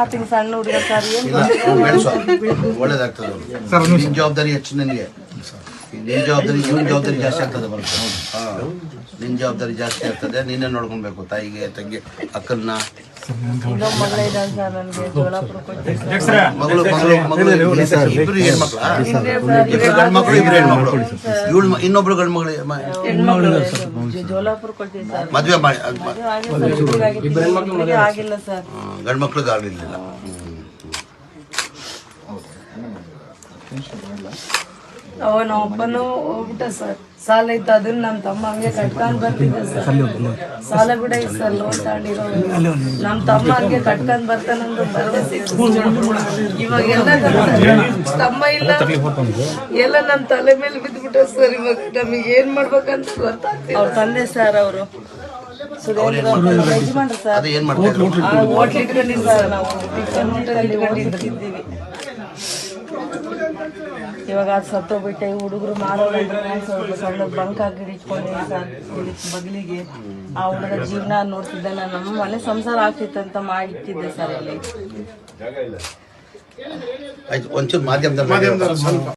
ಆತಗೆ ಸಣ್ಣ ಹುಡುಗ ಸರ್ ಒಳ್ಳೇದಾಗ್ತದೆ. ನಿನ್ನ ಜವಾಬ್ದಾರಿ ಹೆಚ್ಚು ನನಗೆ, ನಿನ್ನ ಜವಾಬ್ದಾರಿ ಇವನ ಜವಾಬ್ದಾರಿ ಜಾಸ್ತಿ ಆಗ್ತದೆ ಬರುತ್ತೆ. ನಿನ್ನ ಜವಾಬ್ದಾರಿ ಜಾಸ್ತಿ ಆಗ್ತದೆ. ನೀನೇ ನೋಡ್ಕೊಬೇಕು, ತಾಯಿಗೆ, ತಂಗಿ, ಅಕ್ಕನ್ನ. ಮಗಳ ಇದ್ದಾಳೆ ಸರ್ ನನಗೆ ಜೋಳಾಪುರಕ್ಕೆ ಮಗಳು ಇಬ್ರು ಹೆಣ್ಮಕ್ಳ, ಇಬ್ರು ಗಂಡು ಮಕ್ಕಳು, ಇಬ್ರು ಹೆಣ್ಮಕ್ಳು. ಇವಳು ಇನ್ನೊಬ್ರು ಗಂಡು ಮಗಳು ಜೋಳಾಪುರ ಕೊಡ್ತೀವಿ ಸರ್. ಮದುವೆ ಮಾಡಿ ಆಗಿಲ್ಲ ಸರ್, ಗಂಡು ಮಕ್ಳಿಗೆ ಆಗಲಿಲ್ಲ. ಅವನ ಒಬ್ಬನು ಹೋಗ್ಬಿಟ್ಟ ಸರ್. ಸಾಲ ಇತ್ತು, ಅದನ್ನ ನಮ್ಮ ತಮ್ಮ ಹಂಗೆ ಕಟ್ಕೊಂಡ್ ಬರ್ತಿದ್ದ ಸರ್. ಸಾಲ ಕೂಡ ಇತ್ತು ಸರ್, ಲೋನ್ ತಗೊಂಡಿರೋ. ನಮ್ಮ ತಮ್ಮ ಹಂಗೆ ಕಟ್ಕೊಂಡ್ ಬರ್ತಾನಂದು ಭರವಸೆ ಇತ್ತು. ಇವಾಗ ಎಲ್ಲ ತಮ್ಮ ಇಲ್ಲ, ಎಲ್ಲ ನಮ್ಮ ತಲೆ ಮೇಲೆ ಬಿದ್ದುಬಿಟ್ಟ ಸರ್. ಇವಾಗ ನಮಗೆ ಏನ್ ಮಾಡ್ಬೇಕಂತ ಗೊತ್ತಾಗ್ತಿಲ್ಲ. ಅವ್ರ ತಂದೆ ಸರ್, ಅವರು ಯಜಮಾನ್ರು ಸರ್, ಹೋಟ್ಲ್ ಇಟ್ಕೊಂಡಿದ್ದೀವಿ ಸರ್. ನಾವು ಟಿಫನ್ ಹೋಟೆಲ್ ಇಟ್ಕೊಂಡಿದ್ದೀವಿ. ಇವಾಗ ಅದು ಸತ್ತೋಗ್ಬಿಟ್ಟೆ. ಹುಡುಗರು ಮಾಡೋಲ್ಲ ಸಣ್ಣ ಬಂಕ್ ಹಾಕಿ ಇಟ್ಕೊಂಡಿದ್ದೆ ಸರ್ ಬಗ್ಲಿಗೆ. ಆ ಹುಡುಗ ಜೀವನ ನೋಡ್ತಿದ್ದೆ. ನಮ್ಮ ಮನೆ ಸಂಸಾರ ಆಗ್ತಿತ್ತಂತ ಮಾಡಿಟ್ಟಿದ್ದೆ ಸರ್. ಅಲ್ಲಿ ಒಂಚೂರು ಮಾಧ್ಯಮದಲ್ಲಿ